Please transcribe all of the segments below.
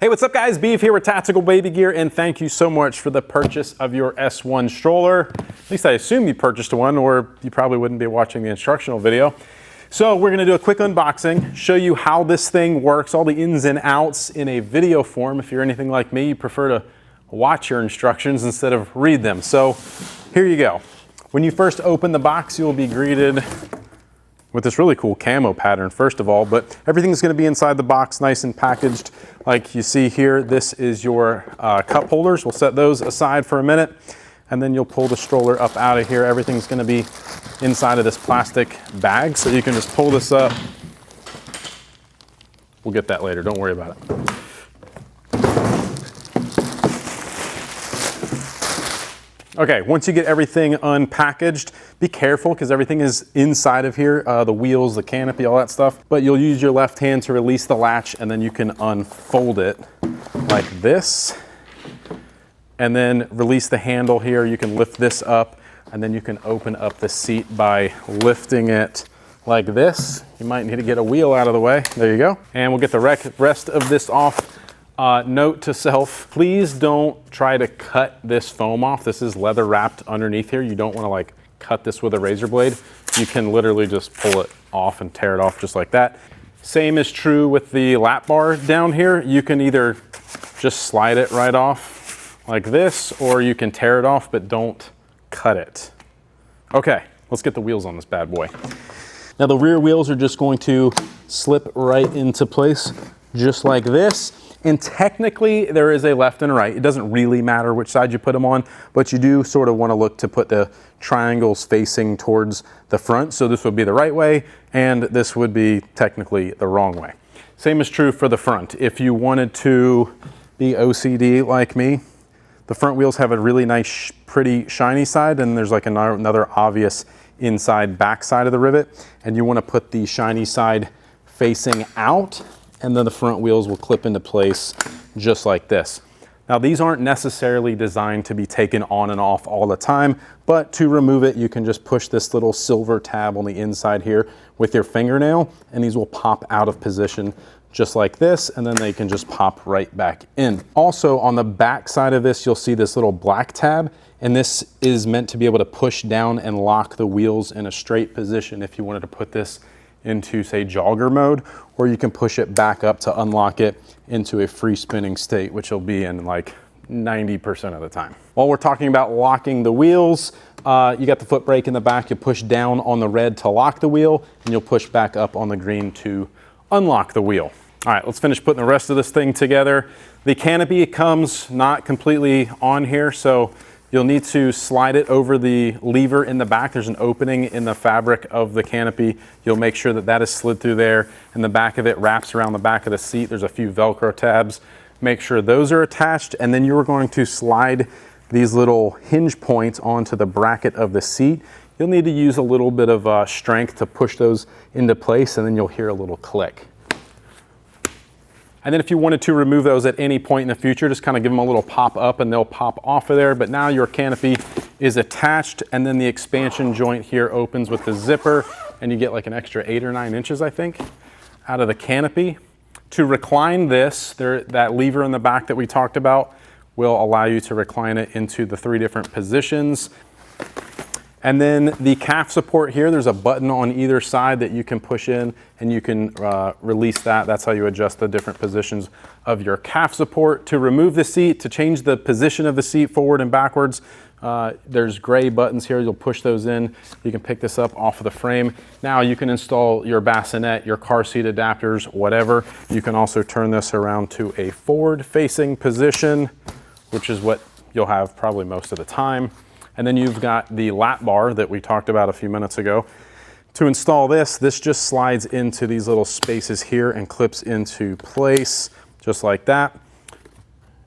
Hey, what's up guys? Beef here with Tactical Baby Gear, and thank you so much for the purchase of your S-1 stroller. At least I assume you purchased one, or you probably wouldn't be watching the instructional video. So we're gonna do a quick unboxing, show you how this thing works, all the ins and outs in a video form. If you're anything like me, you prefer to watch your instructions instead of read them. So here you go. When you first open the box, you'll be greeted with this really cool camo pattern, first of all, but everything's gonna be inside the box, nice and packaged. Like you see here, this is your cup holders. We'll set those aside for a minute, and then you'll pull the stroller up out of here. Everything's gonna be inside of this plastic bag, so you can just pull this up. We'll get that later, don't worry about it. Okay, once you get everything unpackaged, be careful because everything is inside of here, the wheels, the canopy, all that stuff. But you'll use your left hand to release the latch, and then you can unfold it like this. And then release the handle here. You can lift this up, and then you can open up the seat by lifting it like this. You might need to get a wheel out of the way. There you go. And we'll get the rest of this off. Note to self, please don't try to cut this foam off. This is leather wrapped underneath here. You don't want to like cut this with a razor blade. You can literally just pull it off and tear it off just like that. Same is true with the lap bar down here. You can either just slide it right off like this, or you can tear it off, but don't cut it. Okay, let's get the wheels on this bad boy. Now the rear wheels are just going to slip right into place just like this. And technically there is a left and a right. It doesn't really matter which side you put them on, but you do sort of want to look to put the triangles facing towards the front. So this would be the right way, and this would be technically the wrong way. Same is true for the front. If you wanted to be OCD like me, the front wheels have a really nice, pretty shiny side, and there's like another obvious inside back side of the rivet. And you want to put the shiny side facing out, and then the front wheels will clip into place just like this. Now these aren't necessarily designed to be taken on and off all the time, but to remove it, you can just push this little silver tab on the inside here with your fingernail, and these will pop out of position just like this, and then they can just pop right back in. Also on the back side of this, you'll see this little black tab, and this is meant to be able to push down and lock the wheels in a straight position if you wanted to put this into, say, jogger mode, or you can push it back up to unlock it into a free spinning state, which will be in like 90% of the time. While we're talking about locking the wheels, you got the foot brake in the back. You push down on the red to lock the wheel, and you'll push back up on the green to unlock the wheel. All right, let's finish putting the rest of this thing together. The canopy comes not completely on here, so you'll need to slide it over the lever in the back. There's an opening in the fabric of the canopy. You'll make sure that that is slid through there, and the back of it wraps around the back of the seat. There's a few Velcro tabs. Make sure those are attached, and then you're going to slide these little hinge points onto the bracket of the seat. You'll need to use a little bit of strength to push those into place, and then you'll hear a little click. And then if you wanted to remove those at any point in the future, just kind of give them a little pop up and they'll pop off of there. But now your canopy is attached, and then the expansion joint here opens with the zipper, and you get like an extra 8 or 9 inches, I think, out of the canopy. To recline this, that lever in the back that we talked about will allow you to recline it into the 3 different positions. And then the calf support here, there's a button on either side that you can push in, and you can release that. That's how you adjust the different positions of your calf support. To remove the seat, to change the position of the seat forward and backwards, there's gray buttons here. You'll push those in. You can pick this up off of the frame. Now you can install your bassinet, your car seat adapters, whatever. You can also turn this around to a forward-facing position, which is what you'll have probably most of the time. And then you've got the lap bar that we talked about a few minutes ago. To install this just slides into these little spaces here and clips into place just like that.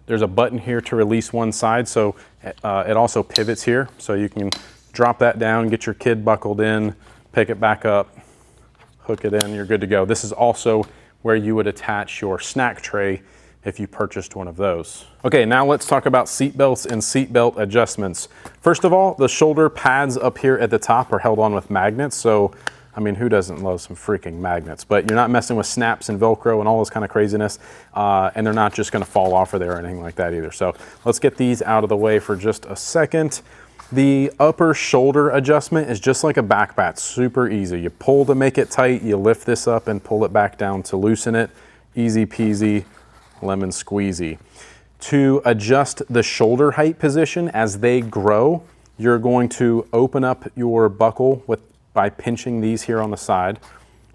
There's a button here to release one side, so it also pivots here. So you can drop that down, get your kid buckled in, pick it back up, hook it in, you're good to go. This is also where you would attach your snack tray if you purchased one of those. Okay, now let's talk about seat belts and seat belt adjustments. First of all, the shoulder pads up here at the top are held on with magnets, so I mean, who doesn't love some freaking magnets? But you're not messing with snaps and Velcro and all this kind of craziness, and they're not just gonna fall off of there or anything like that either. So let's get these out of the way for just a second. The upper shoulder adjustment is just like a back bat, super easy. You pull to make it tight, you lift this up and pull it back down to loosen it. Easy peasy, lemon squeezy. To adjust the shoulder height position as they grow, you're going to open up your buckle by pinching these here on the side.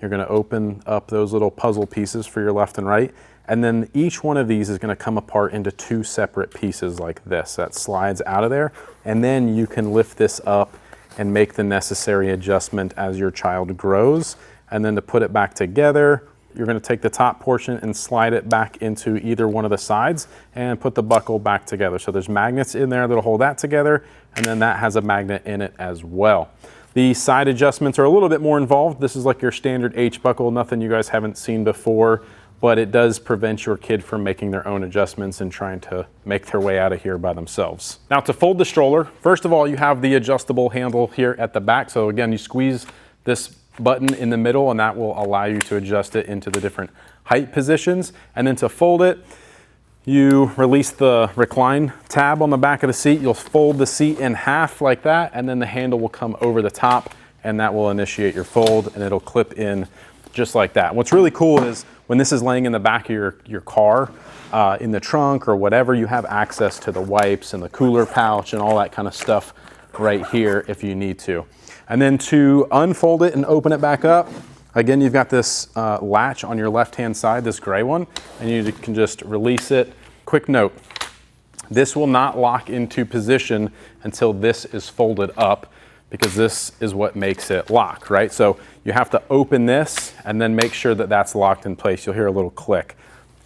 You're gonna open up those little puzzle pieces for your left and right, and then each one of these is gonna come apart into 2 separate pieces like this that slides out of there, and then you can lift this up and make the necessary adjustment as your child grows. And then to put it back together, you're gonna take the top portion and slide it back into either one of the sides and put the buckle back together. So there's magnets in there that'll hold that together, and then that has a magnet in it as well. The side adjustments are a little bit more involved. This is like your standard H buckle, nothing you guys haven't seen before, but it does prevent your kid from making their own adjustments and trying to make their way out of here by themselves. Now to fold the stroller, first of all, you have the adjustable handle here at the back. So again, you squeeze this button in the middle and that will allow you to adjust it into the different height positions. And then to fold it, you release the recline tab on the back of the seat. You'll fold the seat in half like that, and then the handle will come over the top, and that will initiate your fold, and it'll clip in just like that. What's really cool is when this is laying in the back of your car, in the trunk or whatever, you have access to the wipes and the cooler pouch and all that kind of stuff right here if you need to. And then to unfold it and open it back up, again, you've got this latch on your left-hand side, this gray one, and you can just release it. Quick note, this will not lock into position until this is folded up, because this is what makes it lock, right? So you have to open this and then make sure that that's locked in place. You'll hear a little click.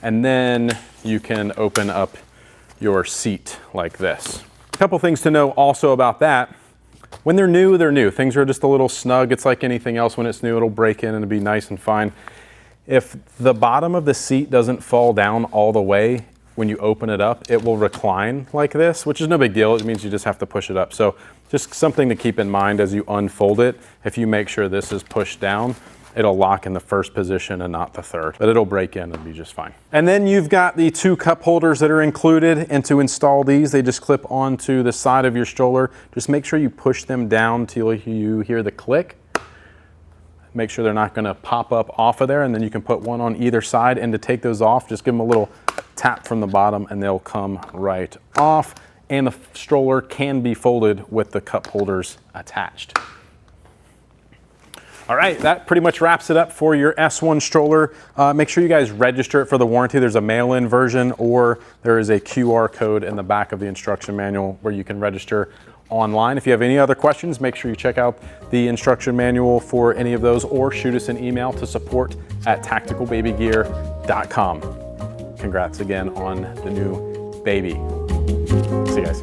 And then you can open up your seat like this. A couple things to know also about that. When they're new, they're new. Things are just a little snug. It's like anything else. When it's new, it'll break in and it'll be nice and fine. If the bottom of the seat doesn't fall down all the way, when you open it up, it will recline like this, which is no big deal. It means you just have to push it up. So just something to keep in mind as you unfold it. If you make sure this is pushed down, it'll lock in the first position and not the third, but it'll break in and be just fine. And then you've got the 2 cup holders that are included, and to install these, they just clip onto the side of your stroller. Just make sure you push them down till you hear the click. Make sure they're not gonna pop up off of there, and then you can put one on either side. And to take those off, just give them a little tap from the bottom and they'll come right off. And the stroller can be folded with the cup holders attached. All right, that pretty much wraps it up for your S-1 stroller. Make sure you guys register it for the warranty. There's a mail-in version, or there is a QR code in the back of the instruction manual where you can register online. If you have any other questions, make sure you check out the instruction manual for any of those, or shoot us an email to support@tacticalbabygear.com. Congrats again on the new baby. See you guys.